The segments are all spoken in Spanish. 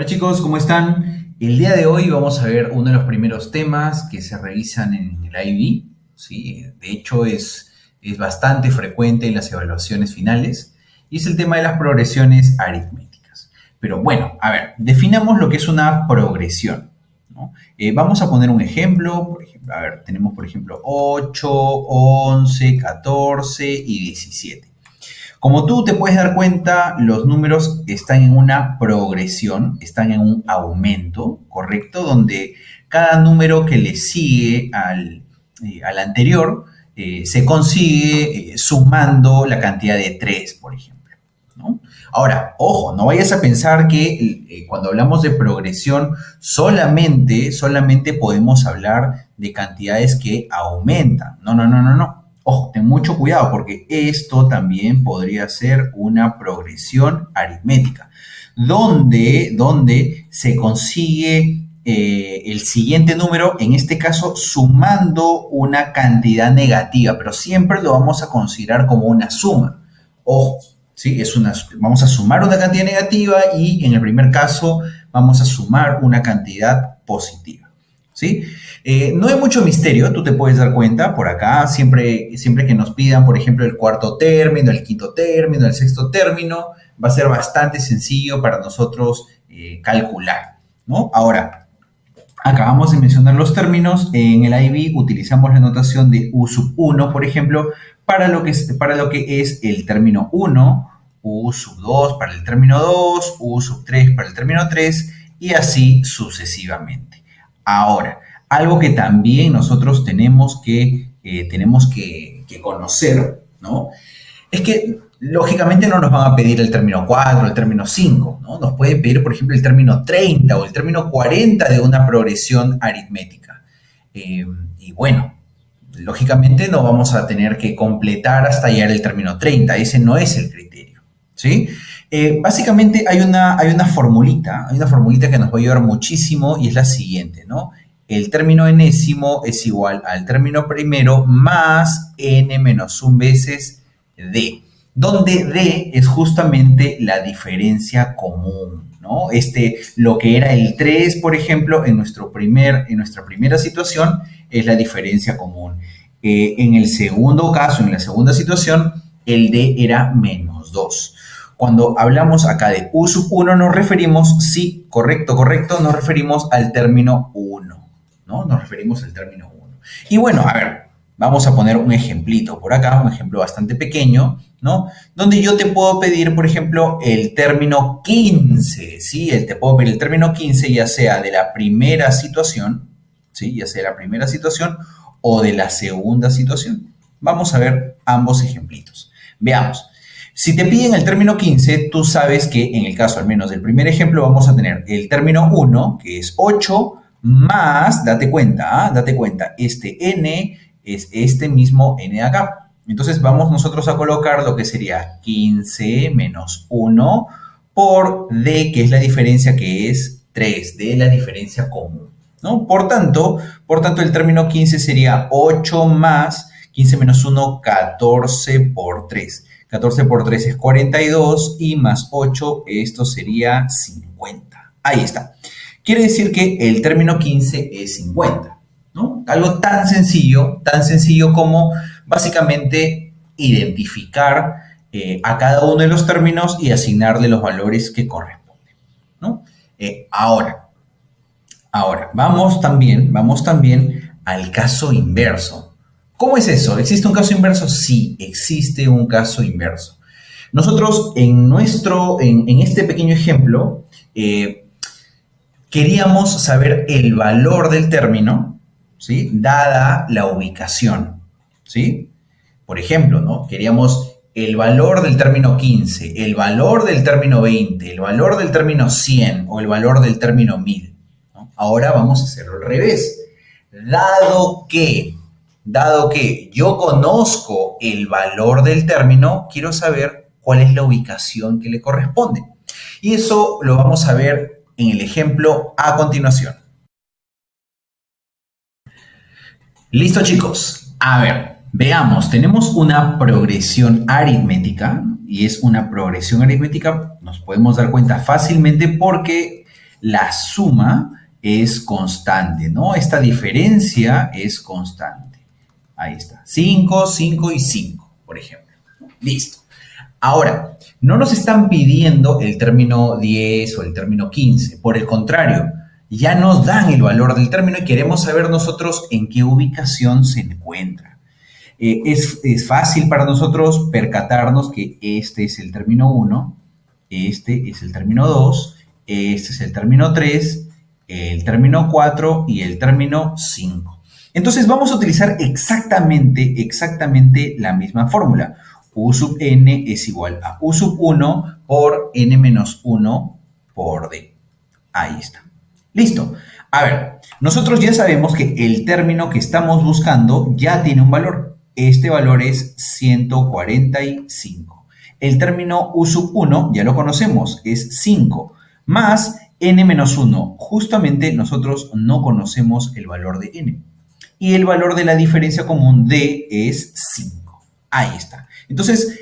Hola chicos, ¿cómo están? El día de hoy vamos a ver uno de los primeros temas que se revisan en el IB. ¿Sí? De hecho, es bastante frecuente en las evaluaciones finales y es el tema de las progresiones aritméticas. Pero bueno, a ver, definamos lo que es una progresión, ¿no? Vamos a poner un ejemplo. A ver, tenemos por ejemplo 8, 11, 14 y 17. Como tú te puedes dar cuenta, los números están en una progresión, están en un aumento, ¿correcto? Donde cada número que le sigue al anterior se consigue sumando la cantidad de 3, por ejemplo, ¿no? Ahora, ojo, no vayas a pensar que cuando hablamos de progresión solamente podemos hablar de cantidades que aumentan. No, no, no, no, no. Ojo, ten mucho cuidado porque esto también podría ser una progresión aritmética, donde se consigue el siguiente número, en este caso sumando una cantidad negativa, pero siempre lo vamos a considerar como una suma. Ojo, ¿sí? Vamos a sumar una cantidad negativa y en el primer caso vamos a sumar una cantidad positiva, ¿sí? No hay mucho misterio, tú te puedes dar cuenta por acá, siempre que nos pidan, por ejemplo, el cuarto término, el quinto término, el sexto término, va a ser bastante sencillo para nosotros calcular, ¿no? Ahora, acabamos de mencionar los términos, en el IB utilizamos la notación de U sub 1, por ejemplo, para lo que es el término 1, U sub 2 para el término 2, U sub 3 para el término 3 y así sucesivamente. Ahora, algo que también nosotros tenemos que conocer, ¿no? Es que lógicamente no nos van a pedir el término 4, el término 5, ¿no? Nos pueden pedir, por ejemplo, el término 30 o el término 40 de una progresión aritmética. Y bueno, lógicamente no vamos a tener que completar hasta llegar al término 30, ese no es el criterio, ¿sí? Básicamente hay una formulita que nos va a ayudar muchísimo y es la siguiente, ¿no? El término enésimo es igual al término primero más n menos 1 veces d, donde d es justamente la diferencia común, ¿no? Lo que era el 3, por ejemplo, en nuestra primera situación, es la diferencia común. En el segundo caso, en la segunda situación, el d era menos 2. Cuando hablamos acá de U sub 1 nos referimos, sí, correcto, nos referimos al término 1, ¿no? Nos referimos al término 1. Y bueno, a ver, vamos a poner un ejemplito por acá, un ejemplo bastante pequeño, ¿no? Donde yo te puedo pedir, por ejemplo, el término 15, ¿sí? Te puedo pedir el término 15 ya sea de la primera situación, ¿sí? Ya sea de la primera situación o de la segunda situación. Vamos a ver ambos ejemplitos. Veamos. Si te piden el término 15, tú sabes que en el caso al menos del primer ejemplo vamos a tener el término 1, que es 8, más, date cuenta, este n es este mismo n de acá. Entonces vamos nosotros a colocar lo que sería 15 menos 1 por d, que es la diferencia que es 3, de la diferencia común, ¿no? Por tanto, el término 15 sería 8 más 15 menos 1, 14 por 3. 14 por 3 es 42 y más 8, esto sería 50. Ahí está. Quiere decir que el término 15 es 50, ¿no? Algo tan sencillo como básicamente identificar a cada uno de los términos y asignarle los valores que corresponden, ¿no? Ahora, vamos también al caso inverso. ¿Cómo es eso? ¿Existe un caso inverso? Sí, existe un caso inverso. Nosotros en este pequeño ejemplo queríamos saber el valor del término, ¿sí? Dada la ubicación, ¿sí? Por ejemplo, ¿no? Queríamos el valor del término 15, el valor del término 20, el valor del término 100 o el valor del término 1000, ¿no? Ahora vamos a hacerlo al revés. Dado que yo conozco el valor del término, quiero saber cuál es la ubicación que le corresponde. Y eso lo vamos a ver en el ejemplo a continuación. Listo, chicos. A ver, veamos. Tenemos una progresión aritmética y es una progresión aritmética, nos podemos dar cuenta fácilmente porque la suma es constante, ¿no? Esta diferencia es constante. Ahí está. 5, 5 y 5, por ejemplo. Listo. Ahora, no nos están pidiendo el término 10 o el término 15. Por el contrario, ya nos dan el valor del término y queremos saber nosotros en qué ubicación se encuentra. Es fácil para nosotros percatarnos que este es el término 1, este es el término 2, este es el término 3, el término 4 y el término 5. Entonces vamos a utilizar exactamente la misma fórmula. U sub n es igual a U sub 1 por n menos 1 por d. Ahí está. Listo. A ver, nosotros ya sabemos que el término que estamos buscando ya tiene un valor. Este valor es 145. El término U sub 1 ya lo conocemos, es 5, más n menos 1. Justamente nosotros no conocemos el valor de n. Y el valor de la diferencia común d es 5. Ahí está. Entonces,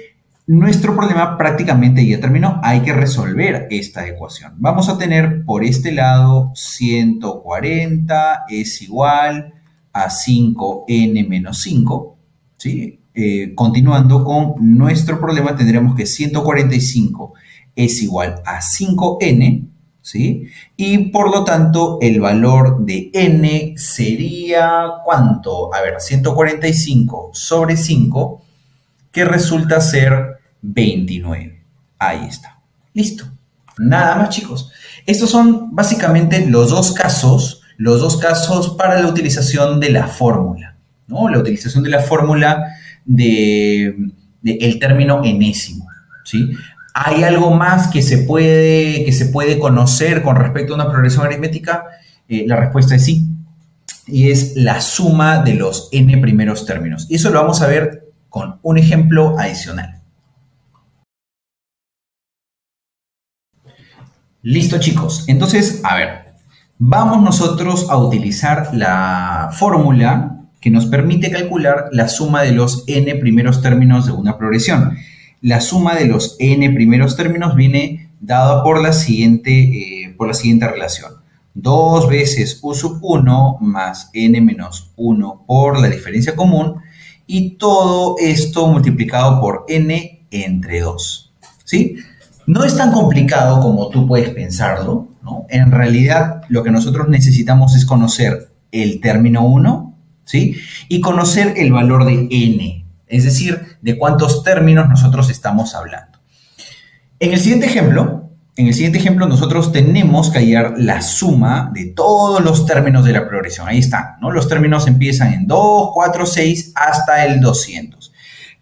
nuestro problema prácticamente ya terminó. Hay que resolver esta ecuación. Vamos a tener por este lado 140 es igual a 5n menos 5. ¿Sí? Continuando con nuestro problema, tendríamos que 145 es igual a 5n. ¿Sí? Y por lo tanto, el valor de n sería ¿cuánto? A ver, 145 sobre 5, que resulta ser 29. Ahí está. Listo. Nada más, chicos. Estos son básicamente los dos casos para la utilización de la fórmula, ¿no? La utilización de la fórmula de el término enésimo, ¿sí? ¿Hay algo más que se puede conocer con respecto a una progresión aritmética? La respuesta es sí. Y es la suma de los n primeros términos. Y eso lo vamos a ver con un ejemplo adicional. Listo, chicos. Entonces, a ver, vamos nosotros a utilizar la fórmula que nos permite calcular la suma de los n primeros términos de una progresión. La suma de los n primeros términos viene dada por la siguiente relación. 2 veces u sub 1 más n menos 1 por la diferencia común, y todo esto multiplicado por n entre 2. ¿Sí? No es tan complicado como tú puedes pensarlo, ¿no? En realidad, lo que nosotros necesitamos es conocer el término 1, ¿sí? Y conocer el valor de n, es decir, de cuántos términos nosotros estamos hablando. En el siguiente ejemplo nosotros tenemos que hallar la suma de todos los términos de la progresión. Ahí están, ¿no? Los términos empiezan en 2, 4, 6 hasta el 200.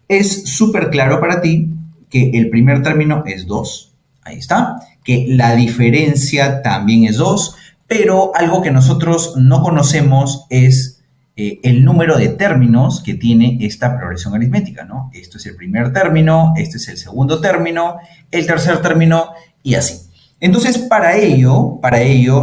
Es súper claro para ti que el primer término es 2. Ahí está. Que la diferencia también es 2. Pero algo que nosotros no conocemos es el número de términos que tiene esta progresión aritmética, ¿no? Esto es el primer término, este es el segundo término, el tercer término y así. Entonces, para ello,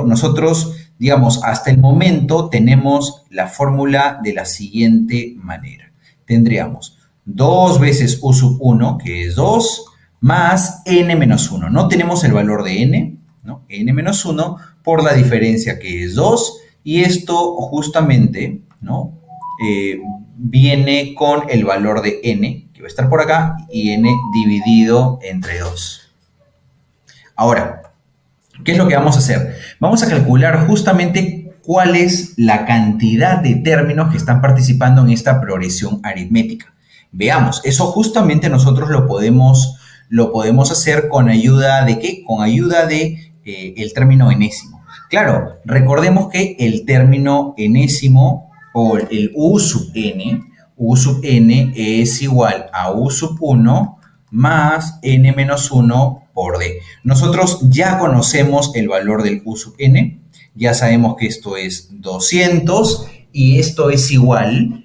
nosotros, digamos, hasta el momento tenemos la fórmula de la siguiente manera. Tendríamos 2 veces u sub 1, que es 2, más n menos 1. No tenemos el valor de n, ¿no? N menos 1 por la diferencia, que es 2, y esto justamente, ¿no? Viene con el valor de n, que va a estar por acá, y n dividido entre 2. Ahora, ¿qué es lo que vamos a hacer? Vamos a calcular justamente cuál es la cantidad de términos que están participando en esta progresión aritmética. Veamos, eso justamente nosotros lo podemos hacer con ayuda de ¿qué? Con ayuda de el término enésimo. Claro, recordemos que el término enésimo o el u sub n es igual a u sub 1 más n menos 1 por d. Nosotros ya conocemos el valor del u sub n, ya sabemos que esto es 200 y esto es igual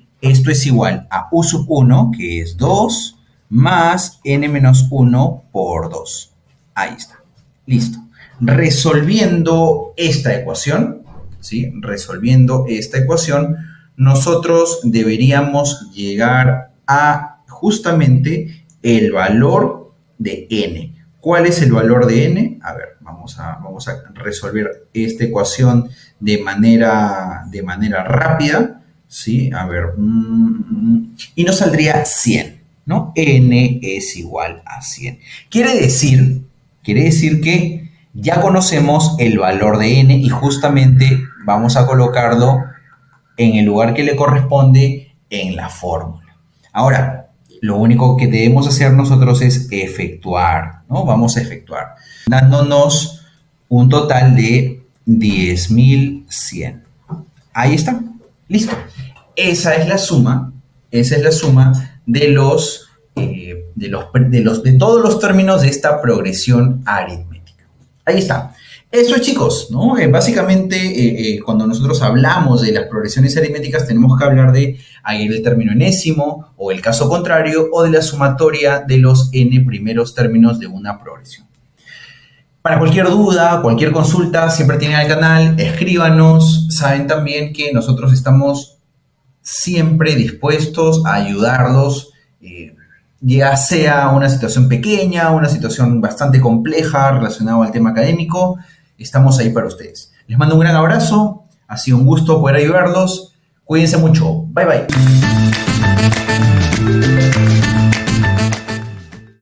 a u sub 1, que es 2, más n menos 1 por 2. Ahí está. Listo. Resolviendo esta ecuación, ¿sí? Nosotros deberíamos llegar a justamente el valor de n. ¿Cuál es el valor de n? A ver, Vamos a resolver esta ecuación de manera rápida, ¿sí? A ver, y nos saldría 100, ¿no? N es igual a 100. Quiere decir que ya conocemos el valor de N y justamente vamos a colocarlo en el lugar que le corresponde en la fórmula. Ahora, lo único que debemos hacer nosotros es efectuar, ¿no? Vamos a efectuar, dándonos un total de 10.100. Ahí está, listo. Esa es la suma de todos los términos de esta progresión aritmética. Ahí está. Eso es, chicos, ¿no? Básicamente, cuando nosotros hablamos de las progresiones aritméticas, tenemos que hablar de el término enésimo, o el caso contrario, o de la sumatoria de los n primeros términos de una progresión. Para cualquier duda, cualquier consulta, siempre tienen al canal, escríbanos. Saben también que nosotros estamos siempre dispuestos a ayudarlos, ya sea una situación pequeña, una situación bastante compleja relacionada al tema académico. Estamos ahí para ustedes. Les mando un gran abrazo. Ha sido un gusto poder ayudarlos. Cuídense mucho. Bye, bye.